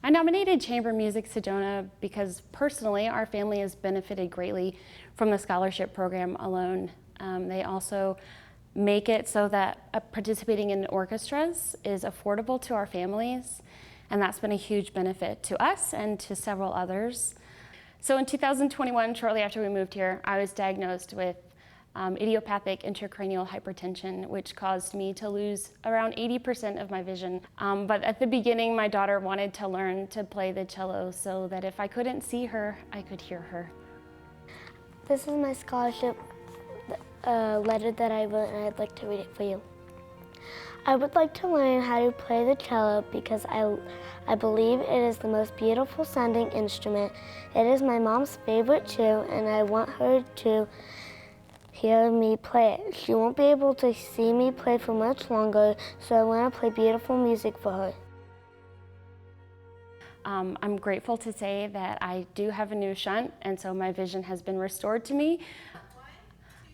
I nominated Chamber Music Sedona because personally our family has benefited greatly from the scholarship program alone. They also make it so that participating in orchestras is affordable to our families, and that's been a huge benefit to us and to several others. So in 2021, shortly after we moved here, I was diagnosed with idiopathic intracranial hypertension, which caused me to lose around 80% of my vision. But at the beginning, my daughter wanted to learn to play the cello so that if I couldn't see her, I could hear her. This is my scholarship letter that I wrote, and I'd like to read it for you. I would like to learn how to play the cello because I believe it is the most beautiful sounding instrument. It is my mom's favorite too, and I want her to hear me play it. She won't be able to see me play for much longer, so I want to play beautiful music for her. I'm grateful to say that I do have a new shunt, and so my vision has been restored to me.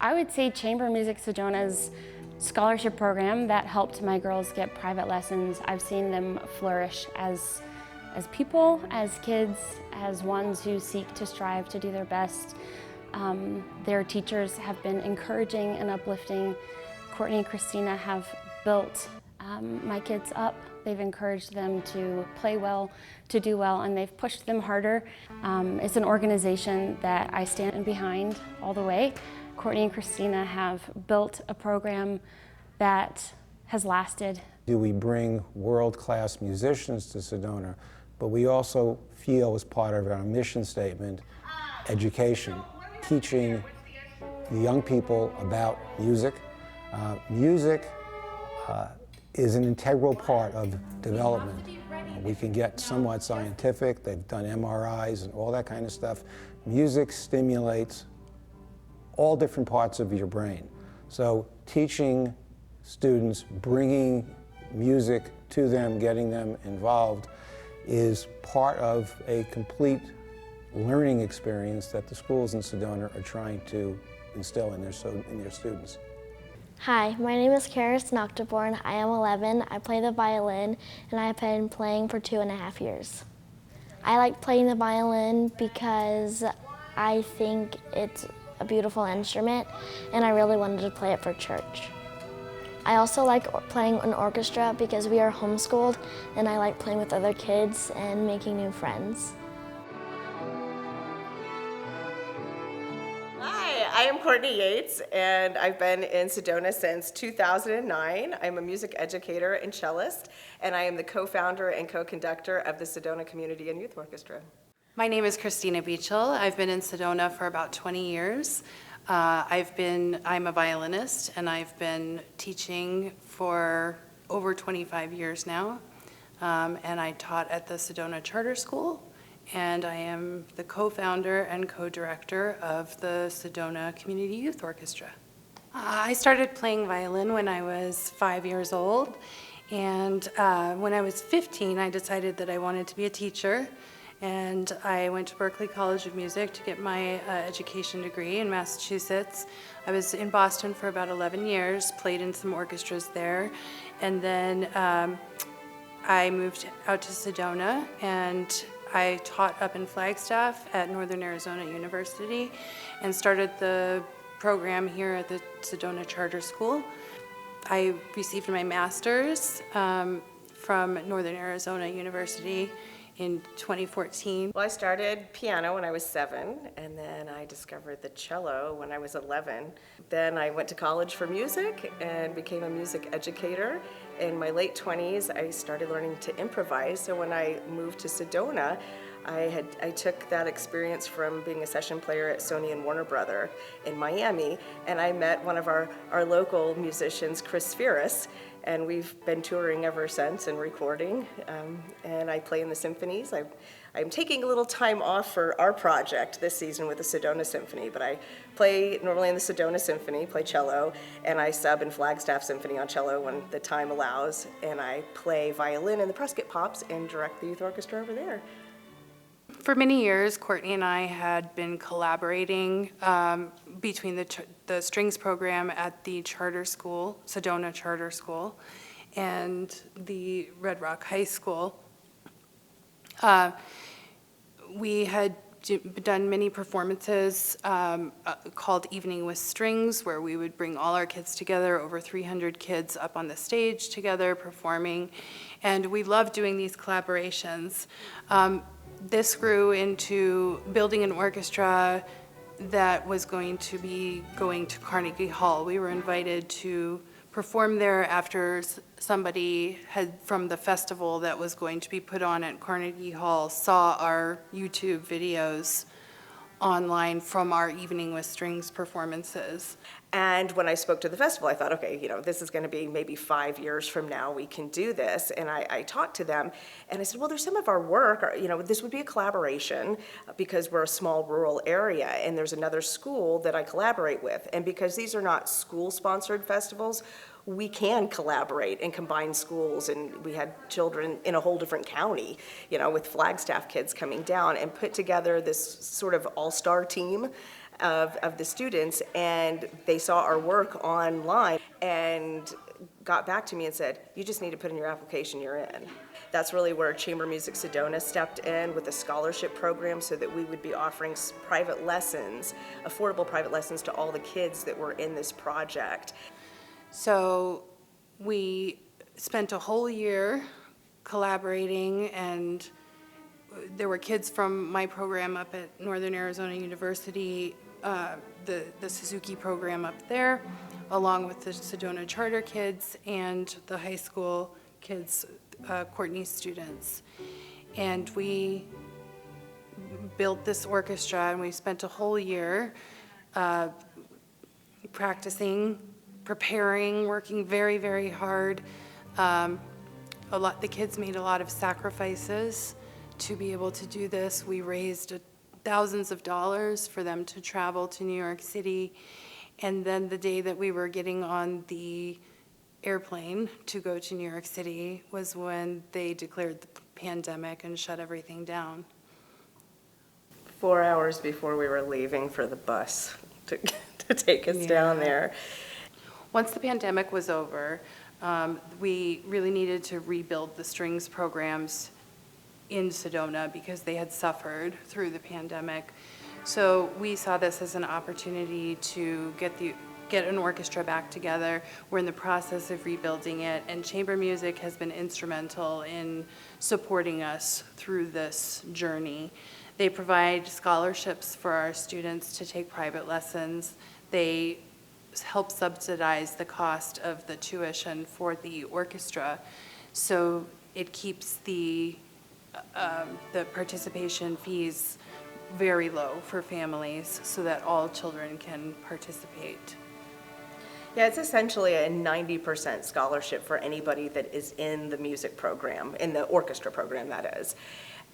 I would say Chamber Music Sedona's scholarship program that helped my girls get private lessons. I've seen them flourish as people, as kids, as ones who seek to strive to do their best. Their teachers have been encouraging and uplifting. Courtney and Christina have built my kids up. They've encouraged them to play well, to do well, and they've pushed them harder. It's an organization that I stand behind all the way. Courtney and Christina have built a program that has lasted. We bring world-class musicians to Sedona, but we also feel as part of our mission statement, education, teaching the young people about music. Music is an integral part of development. We can get somewhat scientific. They've done MRIs and all that kind of stuff. Music stimulates all different parts of your brain. So teaching students, bringing music to them, getting them involved is part of a complete learning experience that the schools in Sedona are trying to instill in their students. Hi, my name is Karis Nocturborn. I am 11. I play the violin, and I have been playing for 2.5 years. I like playing the violin because I think it's a beautiful instrument, and I really wanted to play it for church. I also like playing an orchestra because we are homeschooled, and I like playing with other kids and making new friends. Hi, I am Courtney Yates, and I've been in Sedona since 2009. I'm a music educator and cellist, and I am the co-founder and co-conductor of the Sedona Community and Youth Orchestra. My name is Christina Beachel. I've been in Sedona for about 20 years. I'm a violinist, and I've been teaching for over 25 years now. And I taught at the Sedona Charter School, and I am the co-founder and co-director of the Sedona Community Youth Orchestra. I started playing violin when I was 5 years old, and when I was 15, I decided that I wanted to be a teacher. And I went to Berklee College of Music to get my education degree in Massachusetts. I was in Boston for about 11 years, played in some orchestras there, and then I moved out to Sedona, and I taught up in Flagstaff at Northern Arizona University and started the program here at the Sedona Charter School. I received my master's from Northern Arizona University in 2014. Well, I started piano when I was 7, and then I discovered the cello when I was 11. Then I went to college for music and became a music educator. In my late 20s, I started learning to improvise, so when I moved to Sedona, I took that experience from being a session player at Sony and Warner Brother in Miami, and I met one of our local musicians, Chris Ferris, and we've been touring ever since and recording, and I play in the symphonies. I'm taking a little time off for our project this season with the Sedona Symphony, but I play normally in the Sedona Symphony, play cello, and I sub in Flagstaff Symphony on cello when the time allows, and I play violin in the Prescott Pops and direct the youth orchestra over there. For many years, Courtney and I had been collaborating between the strings program at the charter school, Sedona Charter School, and the Red Rock High School. We had done many performances called Evening with Strings, where we would bring all our kids together, over 300 kids up on the stage together performing, and we loved doing these collaborations. This grew into building an orchestra that was going to be going to Carnegie Hall. We were invited to perform there after somebody from the festival that was going to be put on at Carnegie Hall saw our YouTube videos online from our Evening with Strings performances. And when I spoke to the festival, I thought, okay, this is going to be maybe 5 years from now we can do this. And I talked to them, and I said, well, there's some of our work, this would be a collaboration because we're a small rural area, and there's another school that I collaborate with. And because these are not school-sponsored festivals, we can collaborate and combine schools, and we had children in a whole different county, with Flagstaff kids coming down and put together this sort of all-star team of the students, and they saw our work online and got back to me and said, you just need to put in your application, you're in. That's really where Chamber Music Sedona stepped in with a scholarship program so that we would be offering private lessons, affordable private lessons to all the kids that were in this project. So we spent a whole year collaborating, and there were kids from my program up at Northern Arizona University, the Suzuki program up there, along with the Sedona charter kids and the high school kids, Courtney students. And we built this orchestra, and we spent a whole year practicing, preparing, working very, very hard. The kids made a lot of sacrifices to be able to do this. We raised thousands of dollars for them to travel to New York City. And then the day that we were getting on the airplane to go to New York City was when they declared the pandemic and shut everything down. 4 hours before we were leaving for the bus to take us down there. Once the pandemic was over, we really needed to rebuild the strings programs in Sedona because they had suffered through the pandemic. So we saw this as an opportunity to get an orchestra back together. We're in the process of rebuilding it, and chamber music has been instrumental in supporting us through this journey. They provide scholarships for our students to take private lessons. They help subsidize the cost of the tuition for the orchestra, so it keeps the participation fees very low for families so that all children can participate. Yeah, it's essentially a 90% scholarship for anybody that is in the music program, in the orchestra program, that is.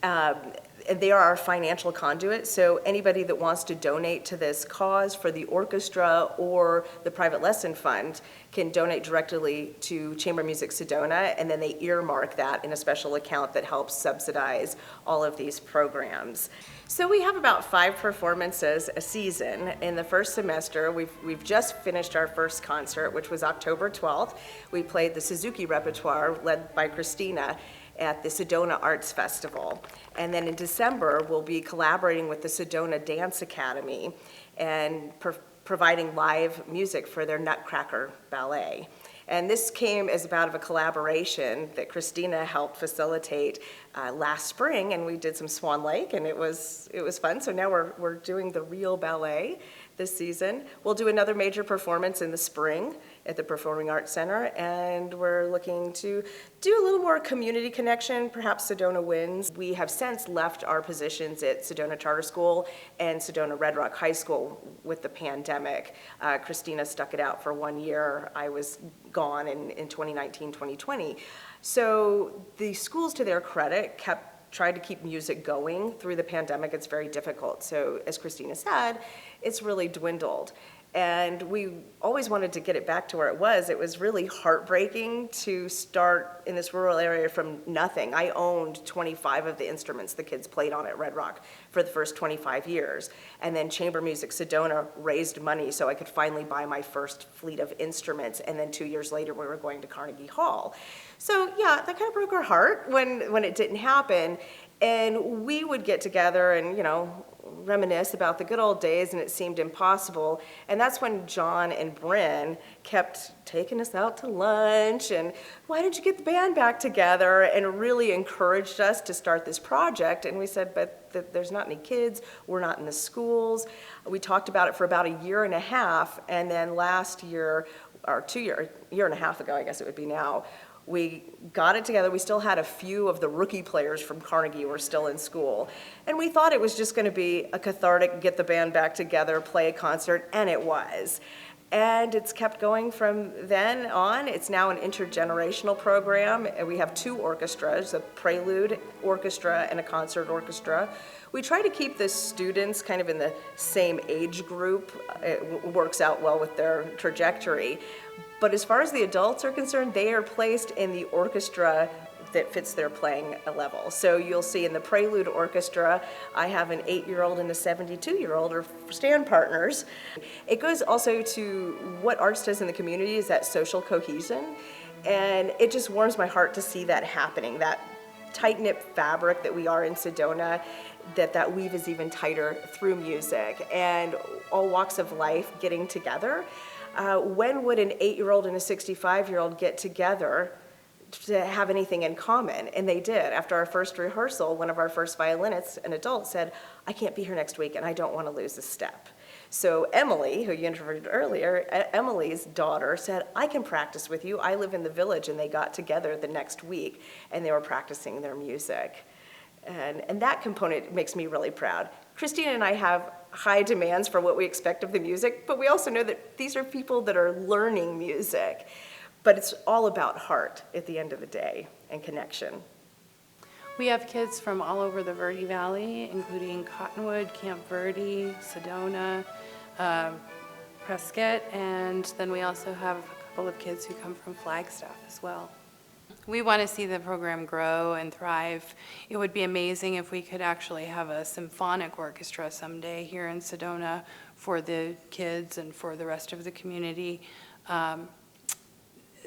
And they are our financial conduit, so anybody that wants to donate to this cause for the orchestra or the private lesson fund can donate directly to Chamber Music Sedona, and then they earmark that in a special account that helps subsidize all of these programs. So we have about 5 performances a season. In the first semester, we've just finished our first concert, which was October 12th. We played the Suzuki repertoire led by Christina at the Sedona Arts Festival. And then in December, we'll be collaborating with the Sedona Dance Academy and providing live music for their Nutcracker Ballet. And this came as about of a collaboration that Christina helped facilitate last spring, and we did some Swan Lake, and it was fun. So now we're doing the real ballet this season. We'll do another major performance in the spring at the Performing Arts Center, and we're looking to do a little more community connection. Perhaps Sedona wins. We have since left our positions at Sedona Charter School and Sedona Red Rock High School with the pandemic. Christina stuck it out for 1 year. I was gone in 2019, 2020. So the schools, to their credit, tried to keep music going through the pandemic. It's very difficult. So as Christina said, it's really dwindled. And we always wanted to get it back to where it was. It was really heartbreaking to start in this rural area from nothing. I owned 25 of the instruments the kids played on at Red Rock for the first 25 years. And then Chamber Music Sedona raised money so I could finally buy my first fleet of instruments. And then 2 years later, we were going to Carnegie Hall. So yeah, that kind of broke our heart when it didn't happen. And we would get together and, reminisce about the good old days, and it seemed impossible. And that's when John and Bryn kept taking us out to lunch and, why don't you get the band back together, and really encouraged us to start this project. And we said, but there's not any kids, we're not in the schools. We talked about it for about a year and a half, and then last year, or year and a half ago, I guess it would be now, we got it together. We still had a few of the rookie players from Carnegie were still in school. And we thought it was just going to be a cathartic, get the band back together, play a concert, and it was. And it's kept going from then on. It's now an intergenerational program. And we have 2 orchestras, a prelude orchestra and a concert orchestra. We try to keep the students kind of in the same age group. It works out well with their trajectory. But as far as the adults are concerned, they are placed in the orchestra that fits their playing level. So you'll see in the Prelude Orchestra, I have an 8-year-old and a 72-year-old are stand partners. It goes also to what arts does in the community, is that social cohesion. And it just warms my heart to see that happening, that tight-knit fabric that we are in Sedona, that weave is even tighter through music, and all walks of life getting together. When would an 8-year-old and a 65-year-old get together to have anything in common? And they did. After our first rehearsal, one of our first violinists, an adult, said, I can't be here next week and I don't want to lose a step. So Emily, who you interviewed earlier, Emily's daughter said, I can practice with you. I live in the village. And they got together the next week and they were practicing their music. And that component makes me really proud. Christina and I have high demands for what we expect of the music, but we also know that these are people that are learning music. But it's all about heart at the end of the day and connection. We have kids from all over the Verde Valley, including Cottonwood, Camp Verde, Sedona, Prescott, and then we also have a couple of kids who come from Flagstaff as well. We want to see the program grow and thrive. It would be amazing if we could actually have a symphonic orchestra someday here in Sedona for the kids and for the rest of the community.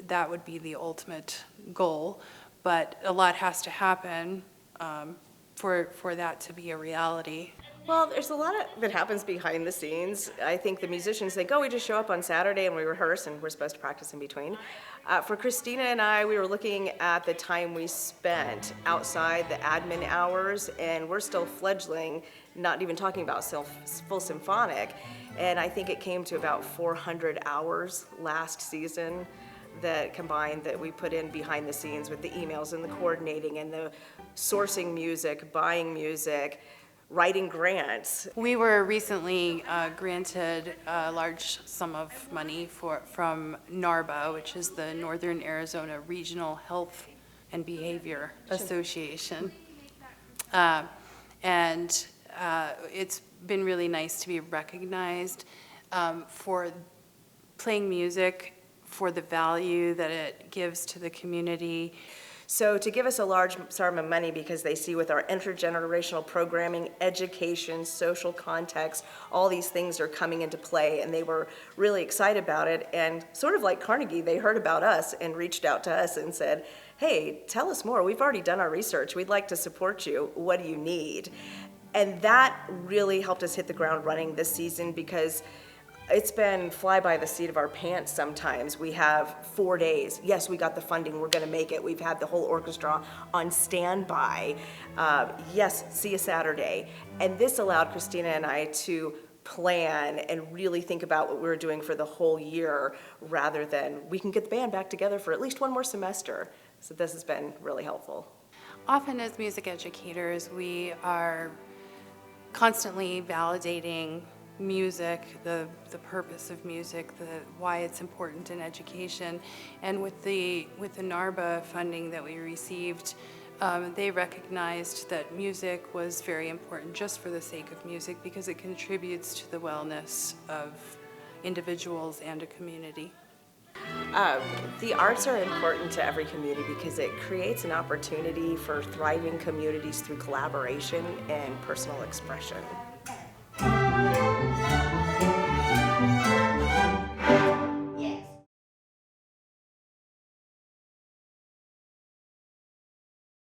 That would be the ultimate goal, but a lot has to happen for that to be a reality. Well, there's a lot that happens behind the scenes. I think the musicians think, oh, we just show up on Saturday and we rehearse and we're supposed to practice in between. For Christina and I, we were looking at the time we spent outside the admin hours, and we're still fledgling, not even talking about full symphonic. And I think it came to about 400 hours last season that combined that we put in behind the scenes with the emails and the coordinating and the sourcing music, buying music, writing grants. We were recently granted a large sum of money from NARBA, which is the Northern Arizona Regional Health and Behavior Association. And it's been really nice to be recognized for playing music, for the value that it gives to the community. So to give us a large sum of money because they see with our intergenerational programming, education, social context, all these things are coming into play, and they were really excited about it. And sort of like Carnegie, they heard about us and reached out to us and said, hey, tell us more. We've already done our research. We'd like to support you. What do you need? And that really helped us hit the ground running this season, because it's been fly by the seat of our pants sometimes. We have 4 days. Yes, we got the funding. We're going to make it. We've had the whole orchestra on standby. Yes, see you Saturday. And this allowed Christina and I to plan and really think about what we were doing for the whole year, rather than we can get the band back together for at least one more semester. So this has been really helpful. Often as music educators, we are constantly validating music, the purpose of music, why it's important in education. And with the NARBA funding that we received, they recognized that music was very important just for the sake of music, because it contributes to the wellness of individuals and a community. The arts are important to every community because it creates an opportunity for thriving communities through collaboration and personal expression.